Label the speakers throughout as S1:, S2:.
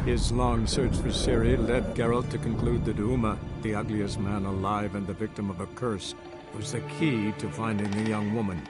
S1: His long search for Ciri led Geralt to conclude that Uma, the ugliest man alive and the victim of a curse, was the key to finding the young woman.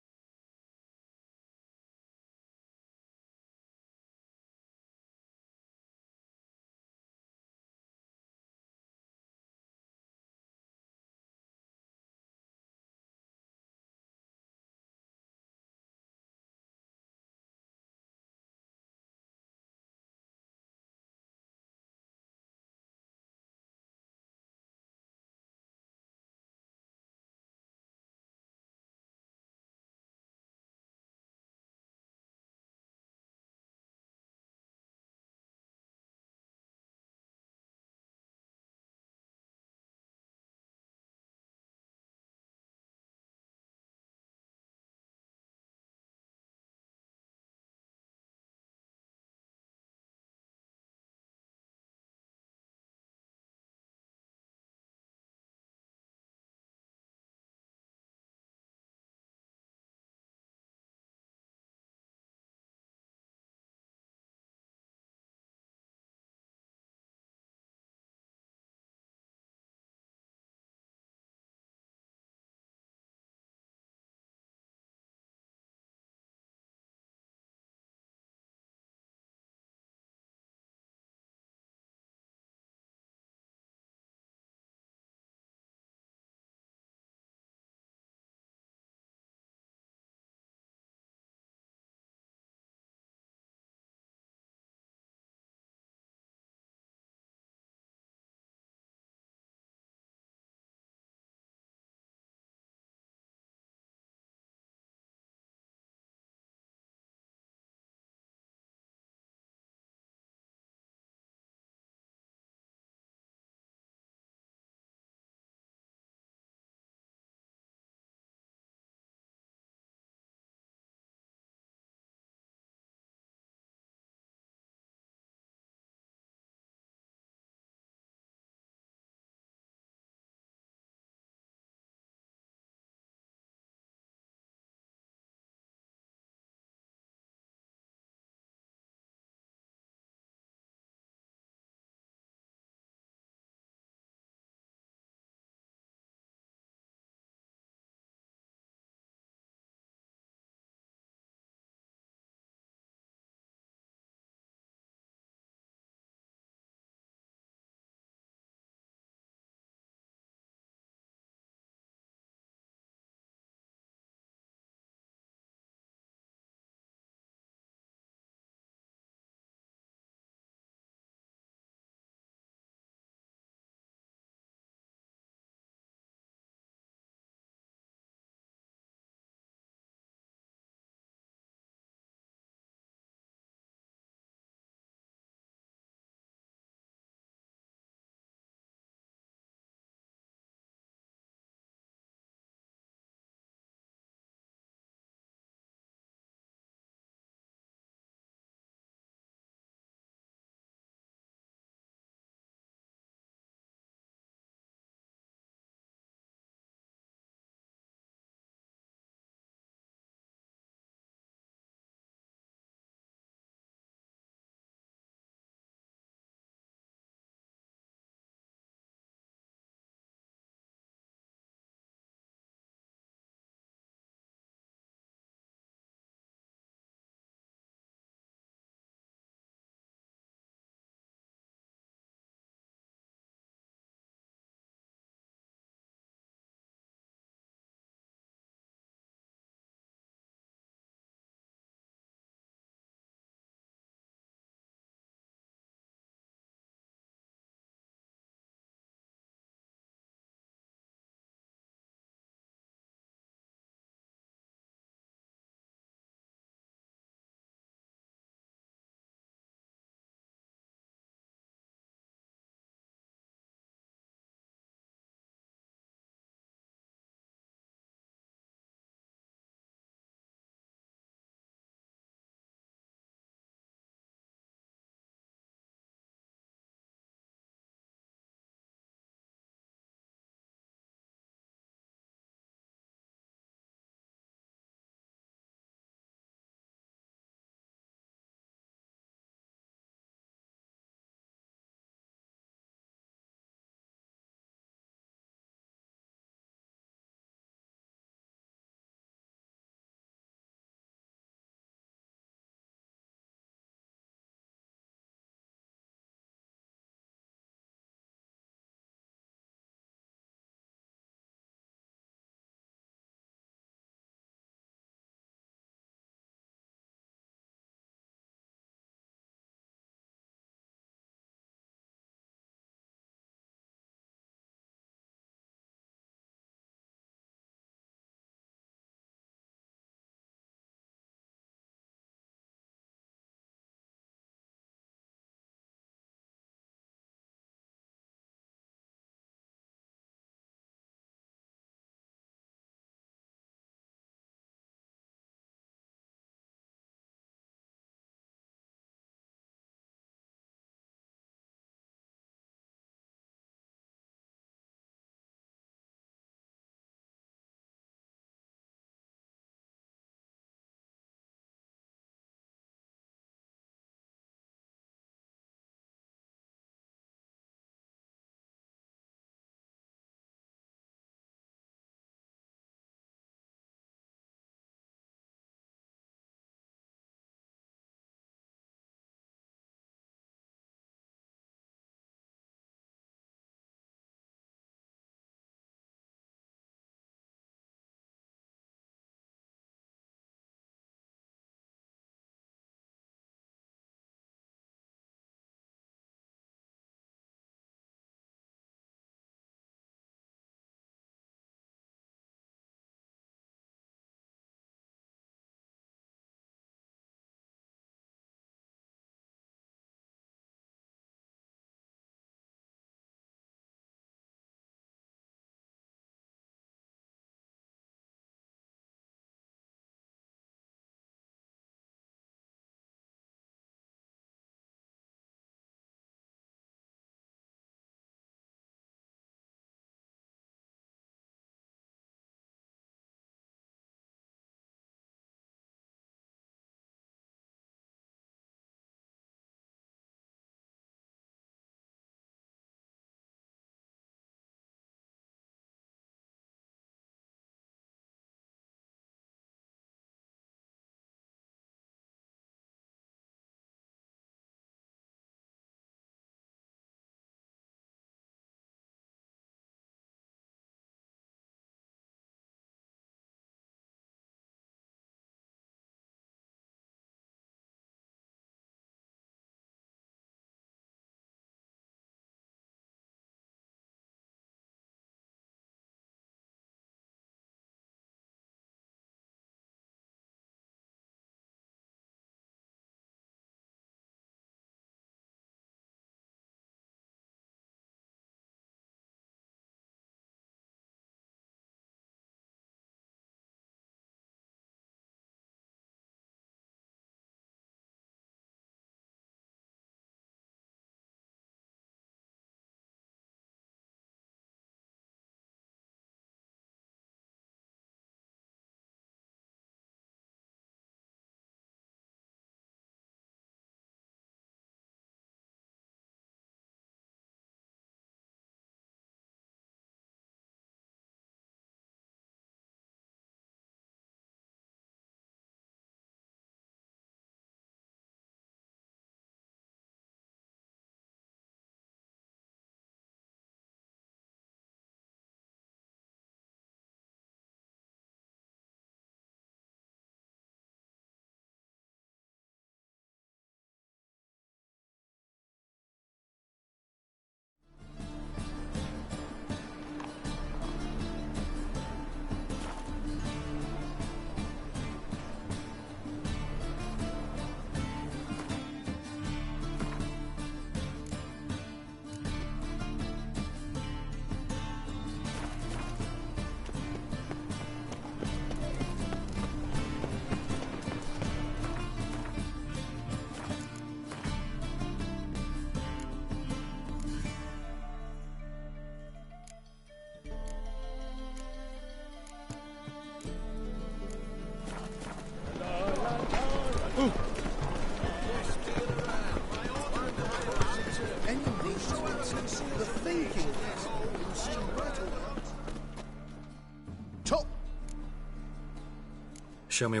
S2: Show me.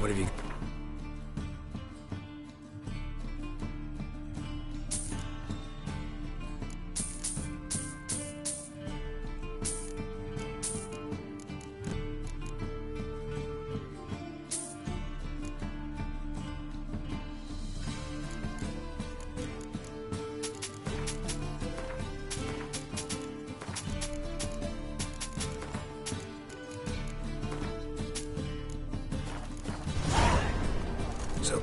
S2: What have you... So...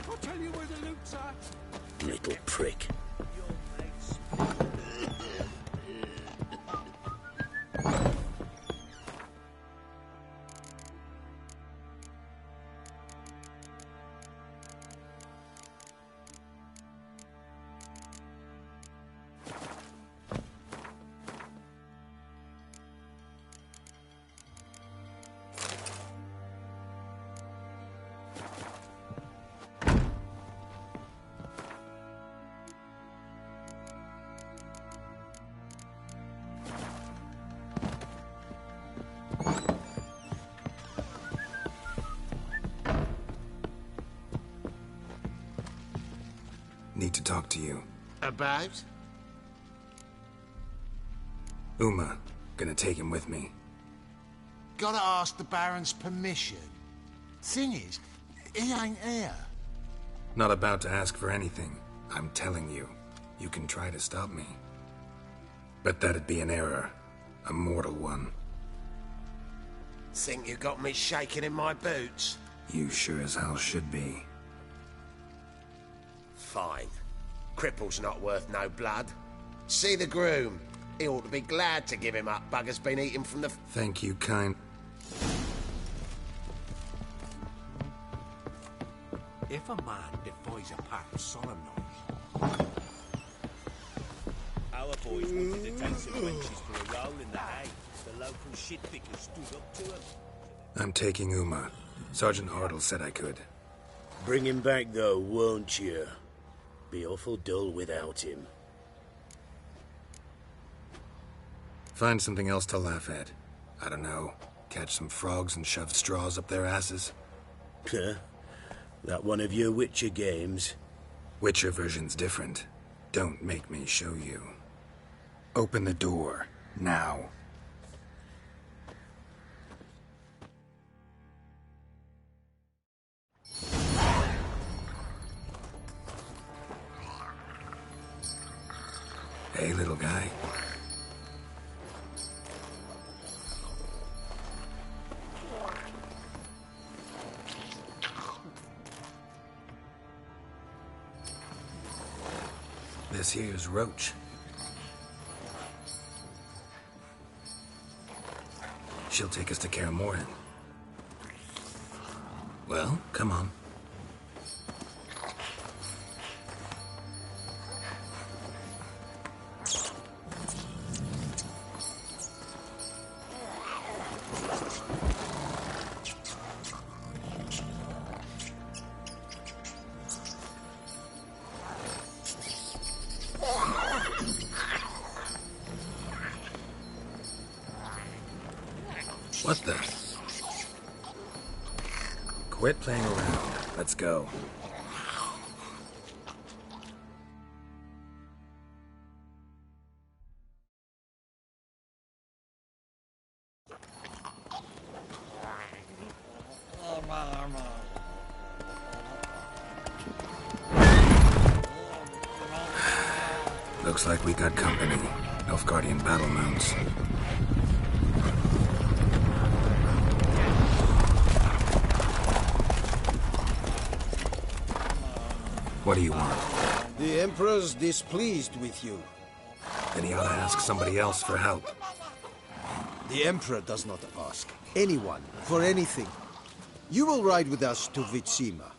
S3: I'll tell you where the loot's at.
S2: Little prick. Need to talk to you.
S4: About?
S2: Uma. Gonna take him with me.
S4: Gotta ask the Baron's permission. Thing is, he ain't here.
S2: Not about to ask for anything. I'm telling you. You can try to stop me. But that'd be an error. A mortal one.
S4: Think you got me shaking in my boots?
S2: You sure as hell should be.
S4: Fine. Cripple's not worth no blood. See the groom. He ought to be glad to give him up. Bugger's been eating from the...
S2: Thank you, kind...
S3: If a man defies a pact solemn night, our boys wanted to take some wenches for a roll in the hay. The local shit pickers stood up to them.
S2: I'm taking Uma. Sergeant Ardle said I could.
S5: Bring him back, though, won't you? Be awful dull without him.
S2: Find something else to laugh at. I don't know. Catch some frogs and shove straws up their asses.
S5: Huh? That one of your Witcher games?
S2: Witcher version's different. Don't make me show you. Open the door. Now. Hey, little guy. This here's Roach. She'll take us to Kaer Morhen. Well, come on. What the? Quit playing around. Let's go. Looks like we got company. Nilfgaardian battle mounts. What do you want?
S6: The Emperor's displeased with you.
S2: Then he ought to ask somebody else for help.
S6: The Emperor does not ask anyone for anything. You will ride with us to Vitsima.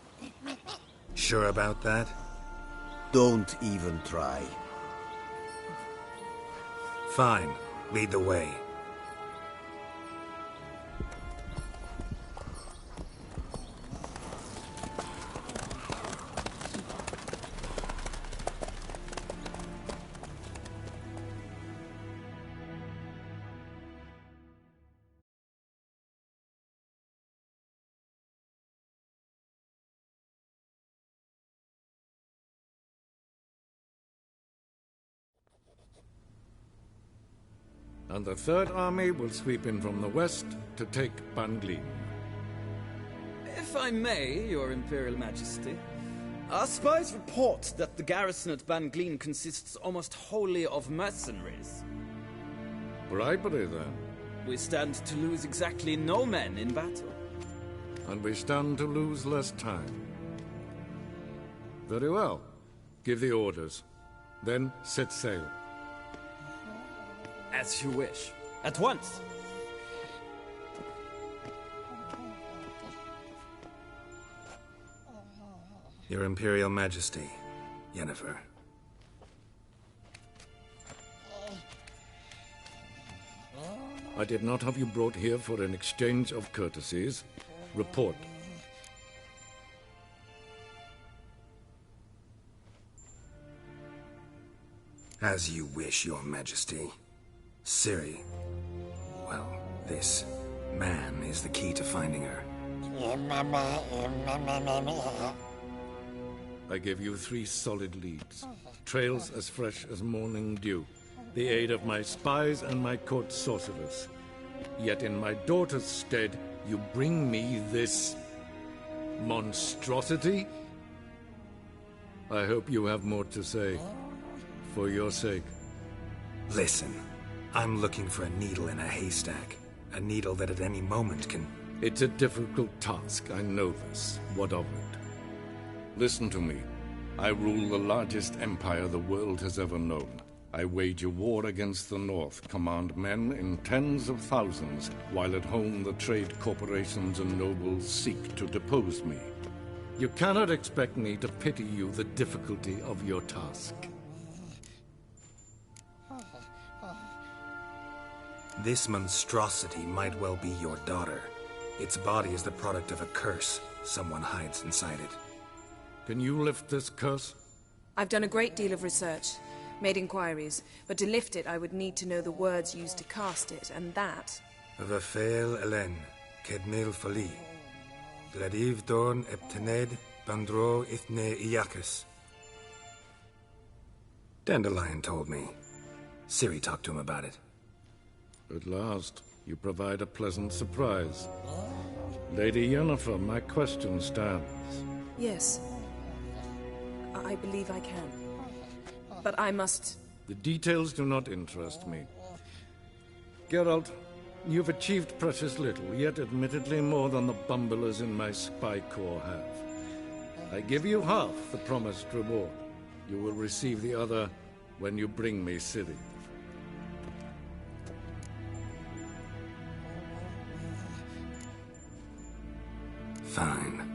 S2: Sure about that?
S6: Don't even try.
S2: Fine. Lead the way.
S1: And the Third Army will sweep in from the west to take Banglin.
S7: If I may, Your Imperial Majesty, our spies report that the garrison at Banglin consists almost wholly of mercenaries.
S1: Bribery, then.
S7: We stand to lose exactly no men in battle.
S1: And we stand to lose less time. Very well. Give the orders. Then set sail.
S7: As you wish. At once!
S2: Your Imperial Majesty, Yennefer.
S1: I did not have you brought here for an exchange of courtesies. Report.
S2: As you wish, Your Majesty. Ciri. Well, this man is the key to finding her.
S1: I give you 3 solid leads. Trails as fresh as morning dew. The aid of my spies and my court sorcerers. Yet in my daughter's stead, you bring me this monstrosity? I hope you have more to say. For your sake.
S2: Listen. I'm looking for a needle in a haystack. A needle that at any moment can...
S1: It's a difficult task, I know this. What of it? Listen to me. I rule the largest empire the world has ever known. I wage a war against the North, command men in tens of thousands, while at home the trade corporations and nobles seek to depose me. You cannot expect me to pity you the difficulty of your task.
S2: This monstrosity might well be your daughter. Its body is the product of a curse. Someone hides inside it.
S1: Can you lift this curse?
S8: I've done a great deal of research, made inquiries, but to lift it I would need to know the words used to cast it, and that...
S2: Vafel Elen, Kedmil Fali. Gladiv Dorn Eptened, Bandro Ithne Iacus. Dandelion told me. Ciri talked to him about it.
S1: At last, you provide a pleasant surprise. Lady Yennefer, my question stands.
S8: Yes. I believe I can. But I must...
S1: The details do not interest me. Geralt, you've achieved precious little, yet admittedly more than the bumblers in my spy corps have. I give you half the promised reward. You will receive the other when you bring me Ciri.
S2: Fine.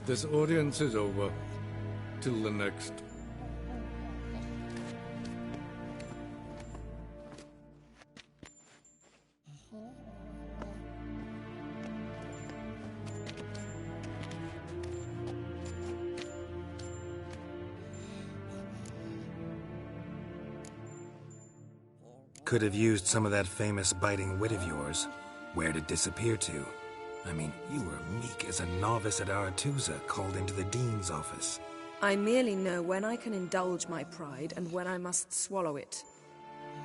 S1: This audience is over. Till the next.
S2: Could have used some of that famous biting wit of yours. Where'd it disappear to? I mean, you were meek as a novice at Aretusa called into the Dean's office.
S8: I merely know when I can indulge my pride and when I must swallow it.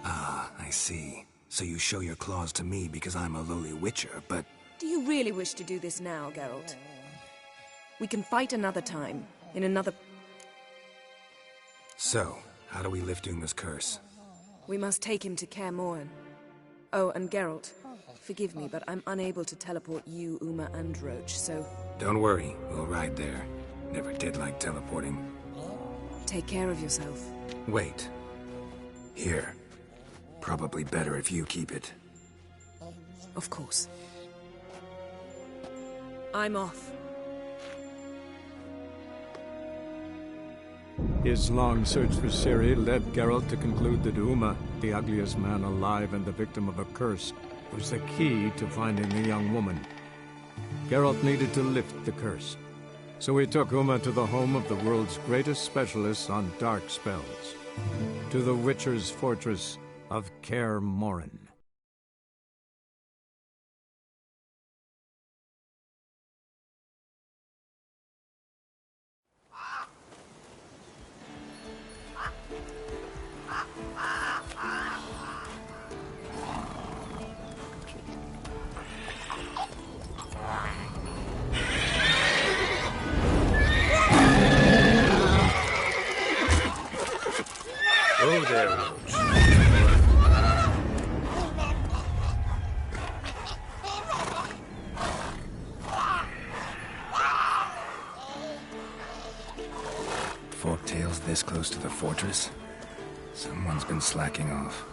S2: Ah, I see. So you show your claws to me because I'm a lowly witcher, but...
S8: Do you really wish to do this now, Geralt? We can fight another time, in another...
S2: So, how do we lift Uma's curse?
S8: We must take him to Kaer Morhen. Oh, and Geralt, forgive me, but I'm unable to teleport you, Uma, and Roach, so...
S2: Don't worry, we'll ride there. Never did like teleporting.
S8: Take care of yourself.
S2: Wait. Here. Probably better if you keep it.
S8: Of course. I'm off.
S9: His long search for Ciri led Geralt to conclude that Uma, the ugliest man alive and the victim of a curse, was the key to finding the young woman. Geralt needed to lift the curse. So he took Uma to the home of the world's greatest specialist on dark spells, to the Witcher's fortress of Kaer Morhen.
S5: Oh, there, Roach.
S2: Forktail's this close to the fortress? Someone's been slacking off.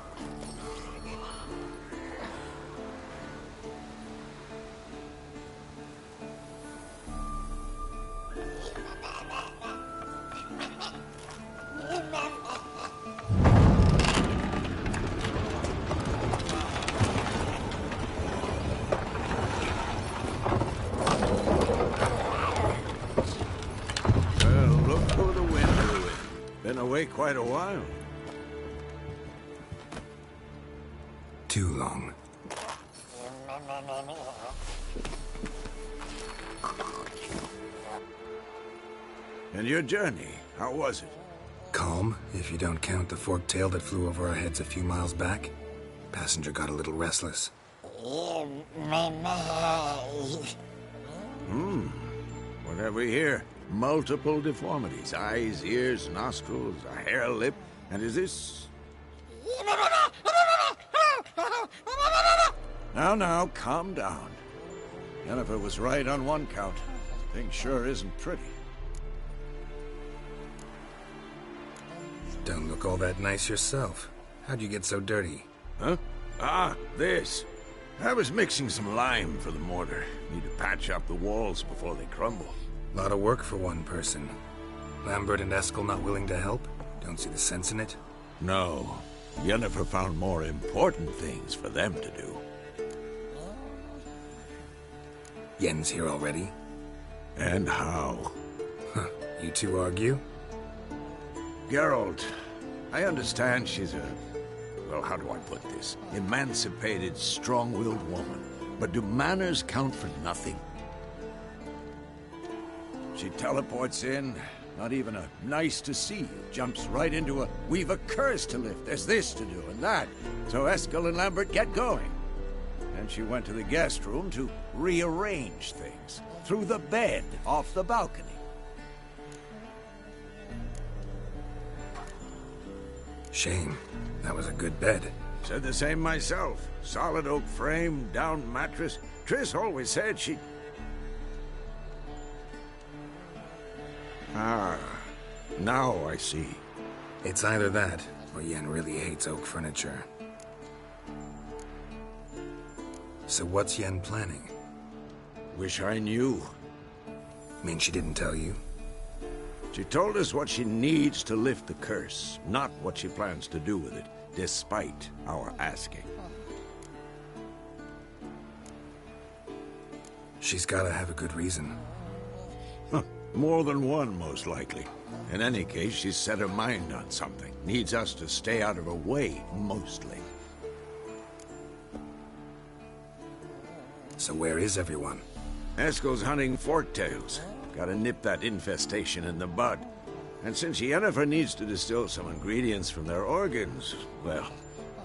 S6: Quite a while.
S2: Too long.
S6: And your journey, how was it?
S2: Calm, if you don't count the forktail that flew over our heads a few miles back. Passenger got a little restless.
S6: What have we here? Multiple deformities. Eyes, ears, nostrils, a hair lip. And is this... Now, calm down. Yennefer was right on one count. Thing sure isn't pretty.
S2: Don't look all that nice yourself. How'd you get so dirty?
S6: Huh? Ah, this. I was mixing some lime for the mortar. Need to patch up the walls before they crumble.
S2: Lot of work for one person. Lambert and Eskel not willing to help? Don't see the sense in it?
S6: No.
S10: Yennefer found more important things for them to do.
S2: Yen's here already?
S10: And how?
S2: Huh. You two argue?
S10: Geralt, I understand she's a... well, how do I put this? Emancipated, strong-willed woman. But do manners count for nothing? She teleports in, not even a nice to see you, jumps right into a we've a curse to lift, there's this to do and that. So Eskel and Lambert get going. And she went to the guest room to rearrange things. Through the bed, off the balcony.
S2: Shame. That was a good bed.
S10: Said the same myself. Solid oak frame, down mattress. Triss always said she... Ah, now I see.
S2: It's either that, or Yen really hates oak furniture. So what's Yen planning?
S10: Wish I knew.
S2: Mean she didn't tell you?
S10: She told us what she needs to lift the curse, not what she plans to do with it, despite our asking.
S2: She's gotta have a good reason.
S10: Huh. More than one, most likely. In any case, she's set her mind on something. Needs us to stay out of her way, mostly.
S2: So where is everyone?
S10: Eskel's hunting forktails. Gotta nip that infestation in the bud. And since Yennefer needs to distill some ingredients from their organs, well,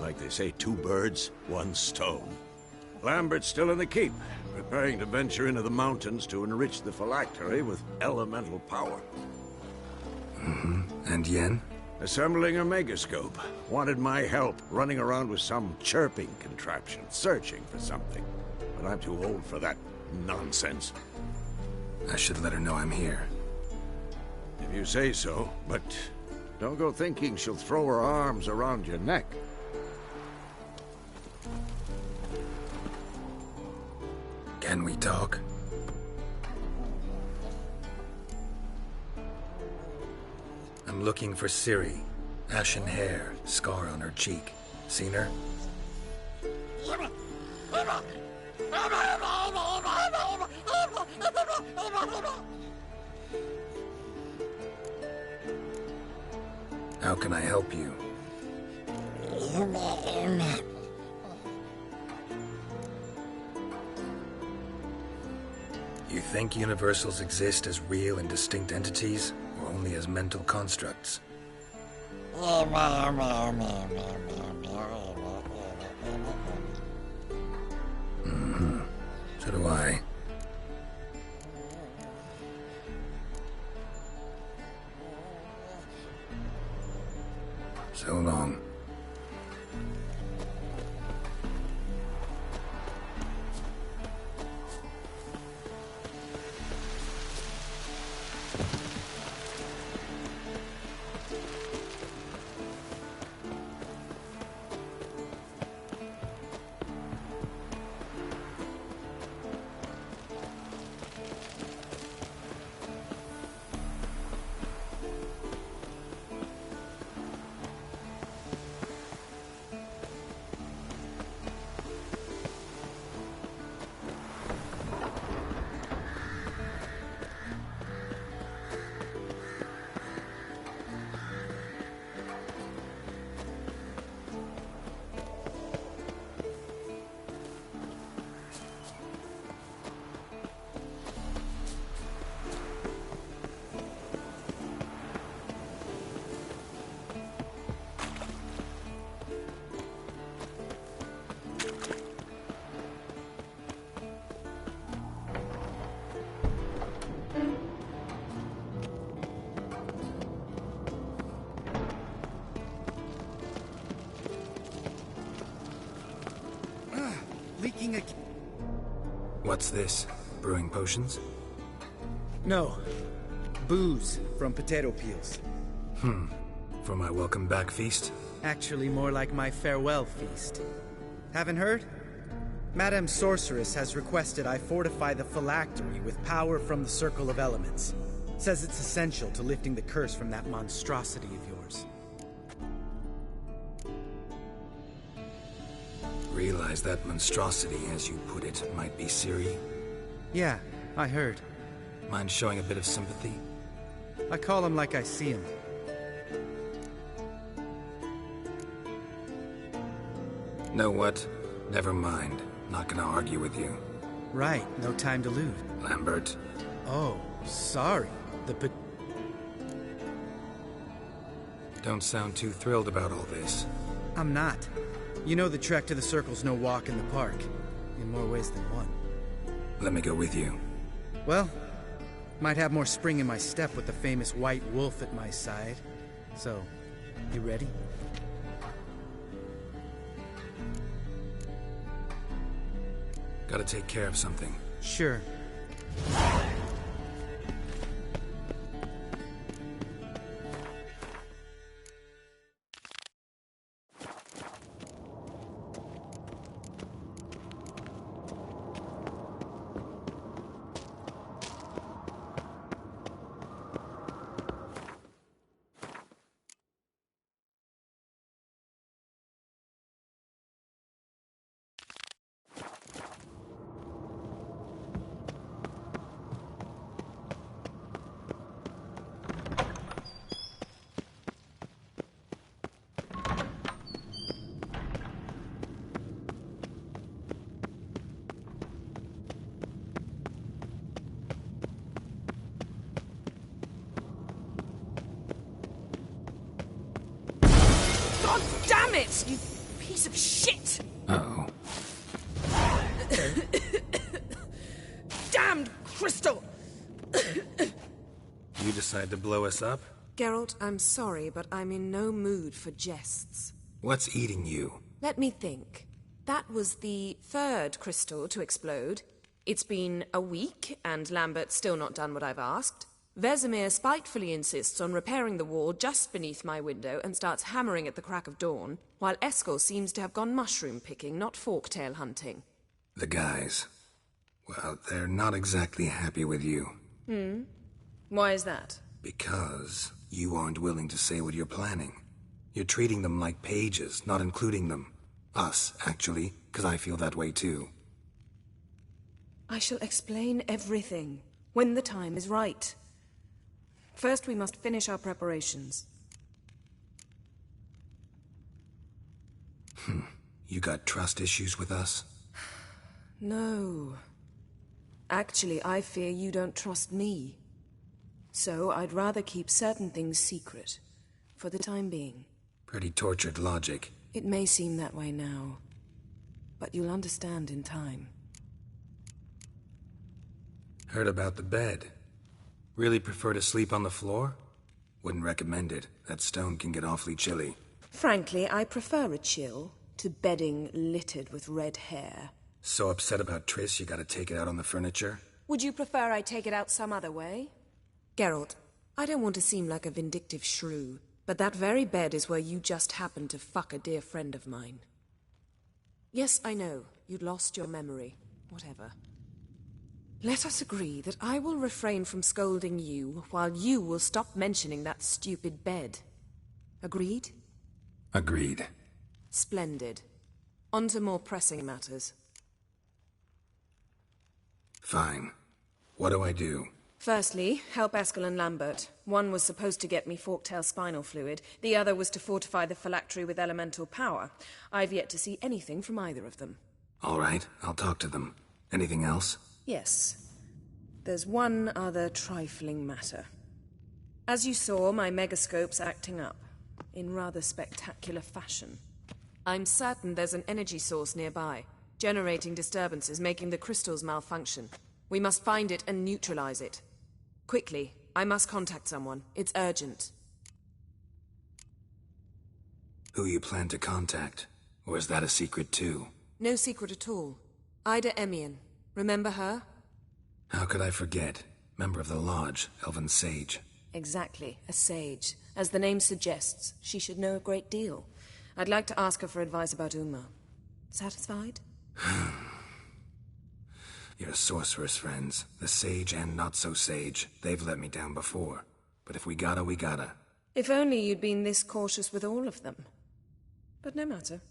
S10: like they say, 2 birds, 1 stone. Lambert's still in the keep, preparing to venture into the mountains to enrich the phylactery with elemental power.
S2: Mm-hmm. And Yen?
S10: Assembling a megascope. Wanted my help, running around with some chirping contraption, searching for something. But I'm too old for that nonsense.
S2: I should let her know I'm here.
S10: If you say so, but don't go thinking she'll throw her arms around your neck.
S2: Can we talk? I'm looking for Ciri. Ashen hair, scar on her cheek. Seen her? How can I help you? You think universals exist as real and distinct entities, or only as mental constructs? Mm-hmm. So do I. So long. What's this? Brewing potions?
S11: No. Booze from potato peels.
S2: For my welcome back feast?
S11: Actually, more like my farewell feast. Haven't heard? Madame Sorceress has requested I fortify the phylactery with power from the Circle of Elements. Says it's essential to lifting the curse from that monstrosity of yours.
S2: Realize that monstrosity, as you put it, might be Ciri?
S11: Yeah, I heard.
S2: Mind showing a bit of sympathy?
S11: I call him like I see him.
S2: Know what? Never mind. Not gonna argue with you.
S11: Right, no time to lose.
S2: Lambert.
S11: Oh, sorry.
S2: Don't sound too thrilled about all this.
S11: I'm not. You know the trek to the Circle's no walk in the park. In more ways than one.
S2: Let me go with you.
S11: Well, might have more spring in my step with the famous white wolf at my side. So, you ready?
S2: Gotta take care of something.
S11: Sure.
S8: Damn it, you piece of shit!
S2: Uh-oh.
S8: Damned crystal!
S2: You decide to blow us up?
S8: Geralt, I'm sorry, but I'm in no mood for jests.
S2: What's eating you?
S8: Let me think. That was the third crystal to explode. It's been a week, and Lambert's still not done what I've asked. Vesemir spitefully insists on repairing the wall just beneath my window and starts hammering at the crack of dawn, while Eskel seems to have gone mushroom picking, not forktail hunting.
S2: The guys. Well, they're not exactly happy with you.
S8: Why is that?
S2: Because you aren't willing to say what you're planning. You're treating them like pages, not including them. Us, actually, because I feel that way too.
S8: I shall explain everything, when the time is right. First, we must finish our preparations.
S2: You got trust issues with us?
S8: No. Actually, I fear you don't trust me. So, I'd rather keep certain things secret, for the time being.
S2: Pretty tortured logic.
S8: It may seem that way now, but you'll understand in time.
S2: Heard about the bed. Really prefer to sleep on the floor? Wouldn't recommend it. That stone can get awfully chilly.
S8: Frankly, I prefer a chill to bedding littered with red hair.
S2: So upset about Triss, you gotta take it out on the furniture?
S8: Would you prefer I take it out some other way? Geralt, I don't want to seem like a vindictive shrew, but that very bed is where you just happened to fuck a dear friend of mine. Yes, I know, you'd lost your memory. Whatever. Let us agree that I will refrain from scolding you, while you will stop mentioning that stupid bed. Agreed?
S2: Agreed.
S8: Splendid. On to more pressing matters.
S2: Fine. What do I do?
S8: Firstly, help Eskel and Lambert. One was supposed to get me forktail spinal fluid, the other was to fortify the phylactery with elemental power. I've yet to see anything from either of them.
S2: All right, I'll talk to them. Anything else?
S8: Yes. There's one other trifling matter. As you saw, my megascope's acting up, in rather spectacular fashion. I'm certain there's an energy source nearby, generating disturbances, making the crystals malfunction. We must find it and neutralize it. Quickly, I must contact someone. It's urgent.
S2: Who you plan to contact? Or is that a secret too?
S8: No secret at all. Ida Emian. Remember her?
S2: How could I forget? Member of the Lodge, Elven Sage.
S8: Exactly, a sage. As the name suggests, she should know a great deal. I'd like to ask her for advice about Uma. Satisfied?
S2: Your sorceress friends, the sage and not-so-sage, they've let me down before. But if we gotta, we gotta.
S8: If only you'd been this cautious with all of them. But no matter.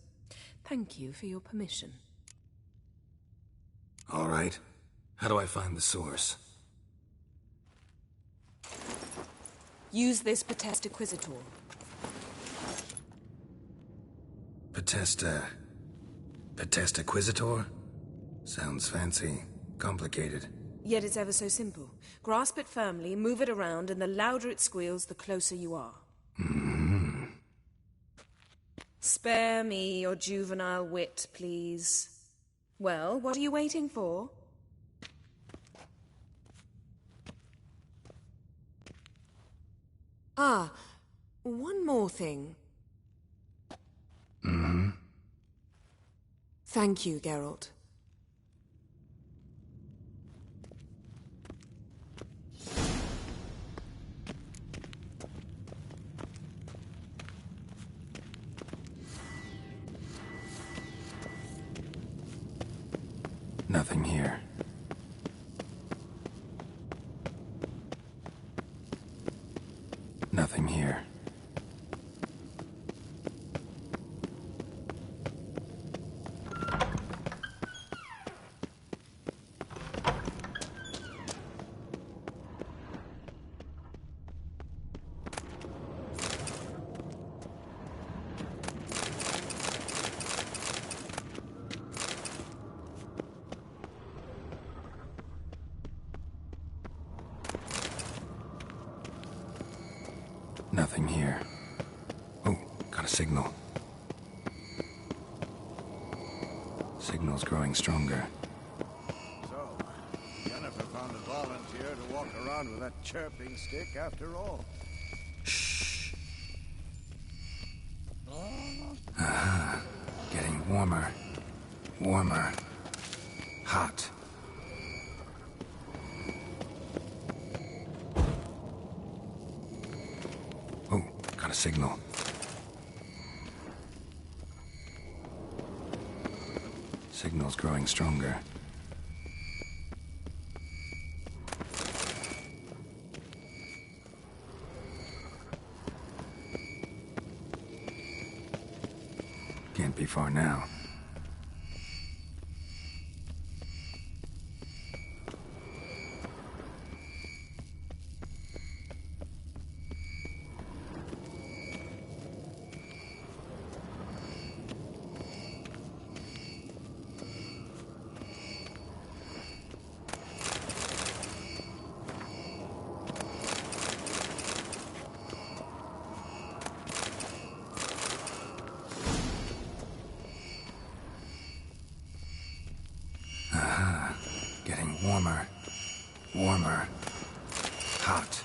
S8: Thank you for your permission.
S2: All right. How do I find the source?
S8: Use this Potesta Quisitor.
S2: Potesta Quisitor? Sounds fancy. Complicated.
S8: Yet it's ever so simple. Grasp it firmly, move it around, and the louder it squeals, the closer you are. Spare me your juvenile wit, please. Well, what are you waiting for? Ah, one more thing. Thank you, Geralt.
S2: Nothing here. Nothing here. Nothing here. Oh, got a signal. Signal's growing stronger.
S10: So, Jennifer found a volunteer to walk around with that chirping stick after all.
S2: Shh. Aha. Getting warmer. Warmer. Hot. Oh, got a signal. Signal's growing stronger. Can't be far now. Getting warmer. Warmer. Hot.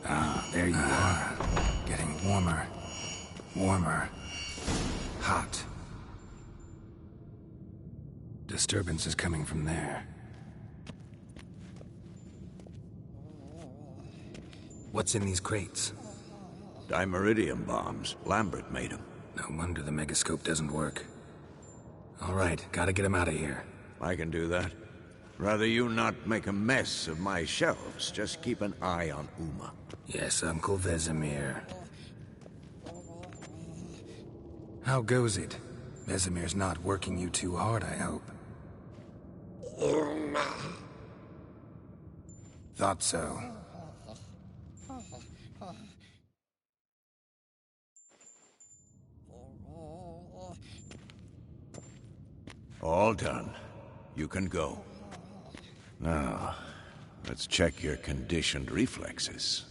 S2: Ah, there you are. Getting warmer. Warmer. Hot. Disturbance is coming from there. What's in these crates?
S10: Dimeridium bombs. Lambert made them.
S2: No wonder the megascope doesn't work. All right, gotta get him out of here.
S10: I can do that. Rather you not make a mess of my shelves. Just keep an eye on Uma.
S2: Yes, Uncle Vesemir. How goes it? Vesemir's not working you too hard, I hope. Thought so.
S10: All done. You can go. Now, let's check your conditioned reflexes.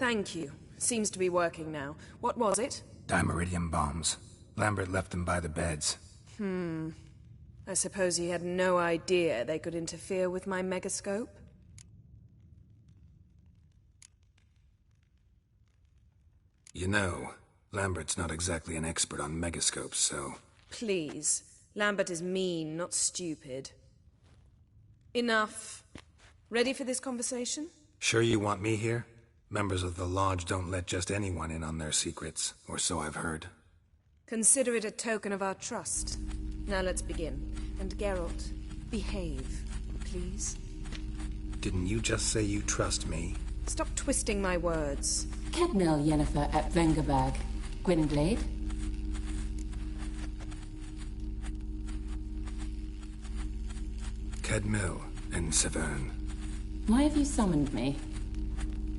S8: Thank you. Seems to be working now. What was it?
S2: Dimeridium bombs. Lambert left them by the beds.
S8: I suppose he had no idea they could interfere with my megascope?
S2: You know, Lambert's not exactly an expert on megascopes, so...
S8: Please. Lambert is mean, not stupid. Enough. Ready for this conversation?
S2: Sure you want me here? Members of the Lodge don't let just anyone in on their secrets, or so I've heard.
S8: Consider it a token of our trust. Now let's begin. And Geralt, behave, please.
S2: Didn't you just say you trust me?
S8: Stop twisting my words.
S12: Kedmil Yennefer at Vengerberg. Gwynblade?
S2: Kedmil and Severn.
S12: Why have you summoned me?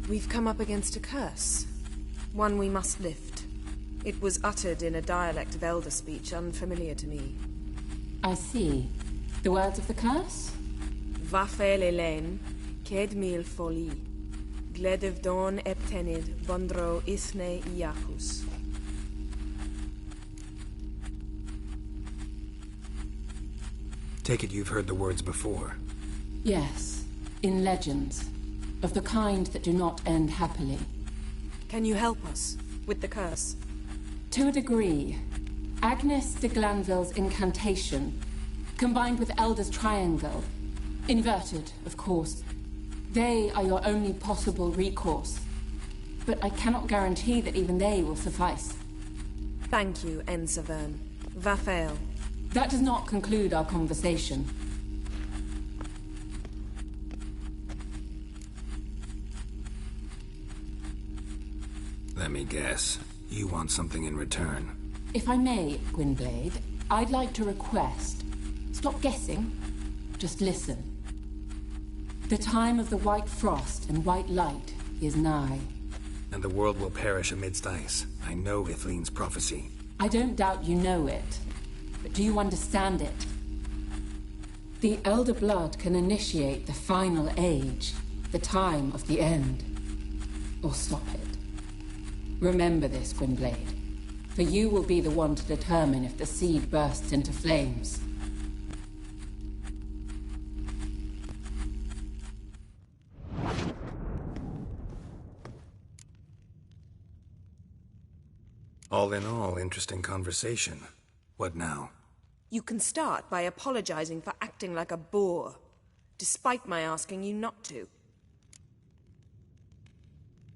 S8: We've come up against a curse. One we must lift. It was uttered in a dialect of Elder speech unfamiliar to me.
S12: I see. The words of the curse?
S8: Vafel Elaine, Kedmil Foli, Gledev Don Eptenid, Bondro Isne Iacus.
S2: Take it you've heard the words before.
S12: Yes, in legends. Of the kind that do not end happily.
S8: Can you help us with the curse?
S12: To a degree. Agnes de Glanville's incantation, combined with Elder's triangle, inverted, of course. They are your only possible recourse. But I cannot guarantee that even they will suffice.
S8: Thank you, Severn. Vafel.
S12: That does not conclude our conversation.
S2: Let me guess. You want something in return.
S12: If I may, Gwynblade, I'd like to request. Stop guessing. Just listen. The time of the white frost and white light is nigh.
S2: And the world will perish amidst ice. I know Ithleen's prophecy.
S12: I don't doubt you know it. But do you understand it? The Elder Blood can initiate the final age, the time of the end. Or stop it. Remember this, Gwynblade. For you will be the one to determine if the seed bursts into flames.
S2: All in all, interesting conversation. What now?
S8: You can start by apologizing for acting like a boor, despite my asking you not to.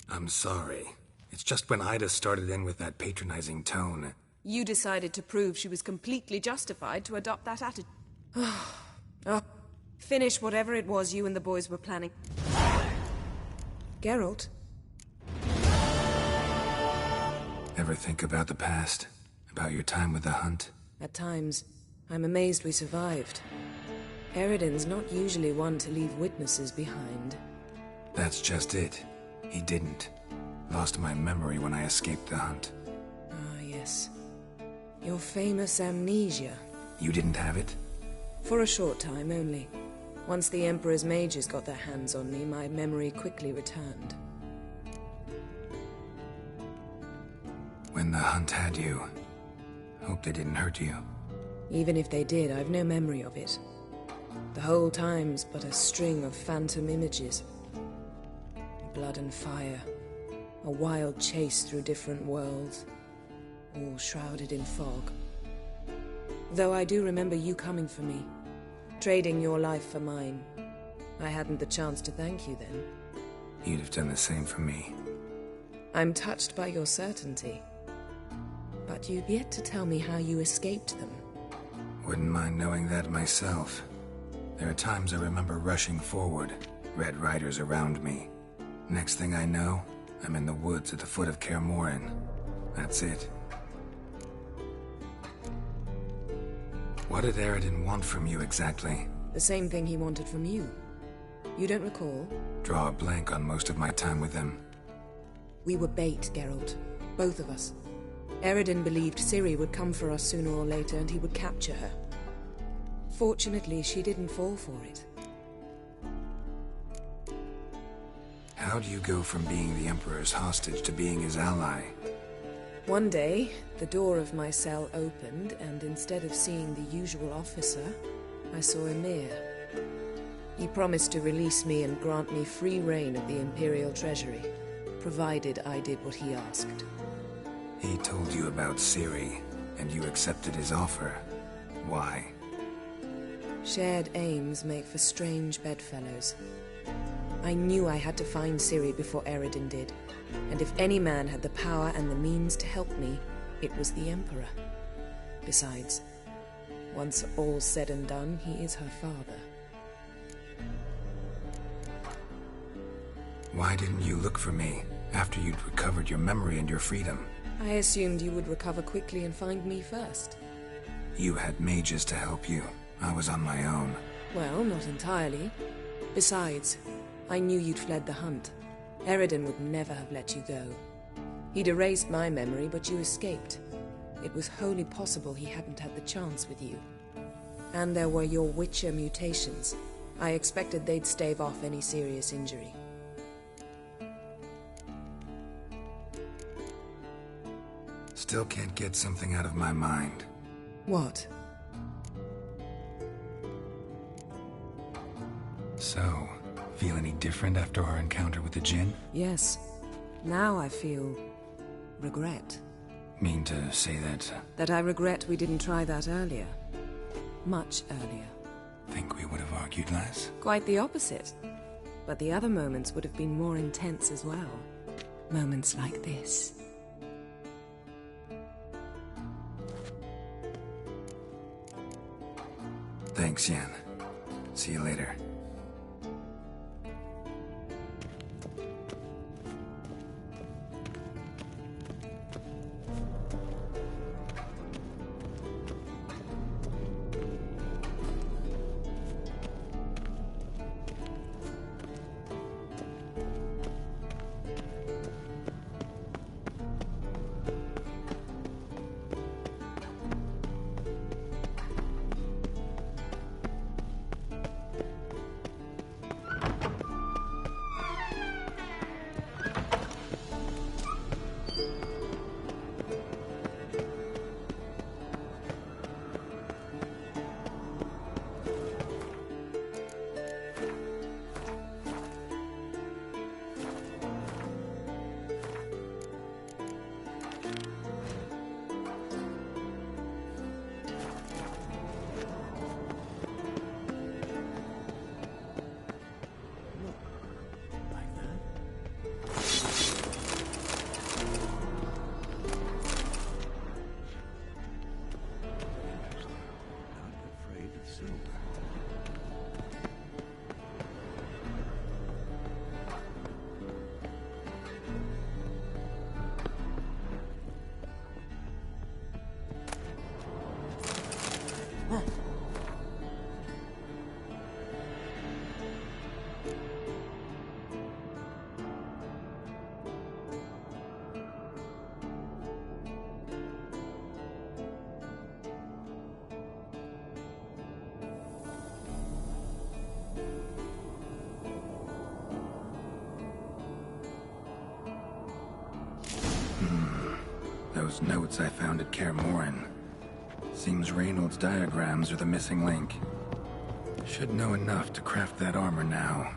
S2: I'm sorry. It's just when Ida started in with that patronizing tone.
S8: You decided to prove she was completely justified to adopt that attitude. Finish whatever it was you and the boys were planning. Geralt?
S2: Ever think about the past? About your time with the Hunt?
S8: At times, I'm amazed we survived. Eridan's not usually one to leave witnesses behind.
S2: That's just it. He didn't. Lost my memory when I escaped the Hunt.
S8: Ah, yes. Your famous amnesia.
S2: You didn't have it?
S8: For a short time only. Once the Emperor's mages got their hands on me, my memory quickly returned.
S2: When the Hunt had you, hope they didn't hurt you.
S8: Even if they did, I've no memory of it. The whole time's but a string of phantom images. Blood and fire. A wild chase through different worlds. All shrouded in fog. Though I do remember you coming for me. Trading your life for mine. I hadn't the chance to thank you then.
S2: You'd have done the same for me.
S8: I'm touched by your certainty. But you've yet to tell me how you escaped them.
S2: Wouldn't mind knowing that myself. There are times I remember rushing forward, Red Riders around me. Next thing I know, I'm in the woods at the foot of Kaer Morhen. That's it. What did Eridan want from you exactly?
S8: The same thing he wanted from you. You don't recall?
S2: Draw a blank on most of my time with him.
S8: We were bait, Geralt. Both of us. Eridan believed Ciri would come for us sooner or later and he would capture her. Fortunately, she didn't fall for it.
S2: How How do you go from being the Emperor's hostage to being his ally?
S8: One day, the door of my cell opened, and instead of seeing the usual officer, I saw Emir. He promised to release me and grant me free reign of the Imperial Treasury, provided I did what he asked.
S2: He told you about Ciri, and you accepted his offer. Why?
S8: Shared aims make for strange bedfellows. I knew I had to find Ciri before Eredin did, and if any man had the power and the means to help me, it was the Emperor. Besides, once all's said and done, he is her father.
S2: Why didn't you look for me after you'd recovered your memory and your freedom?
S8: I assumed you would recover quickly and find me first.
S2: You had mages to help you. I was on my own.
S8: Well, not entirely. Besides, I knew you'd fled the hunt. Eredin would never have let you go. He'd erased my memory, but you escaped. It was wholly possible he hadn't had the chance with you. And there were your Witcher mutations. I expected they'd stave off any serious injury.
S2: Still can't get something out of my mind.
S8: What?
S2: So, feel any different after our encounter with the Djinn?
S8: Yes. Now I feel regret.
S2: Mean to say that?
S8: That I regret we didn't try that earlier. Much earlier.
S2: Think we would have argued less?
S8: Quite the opposite. But the other moments would have been more intense as well. Moments like this.
S2: Thanks, Yen. See you later. Those notes I found at Kaer Morhen. Seems Reynold's diagrams are the missing link. Should know enough to craft that armor now.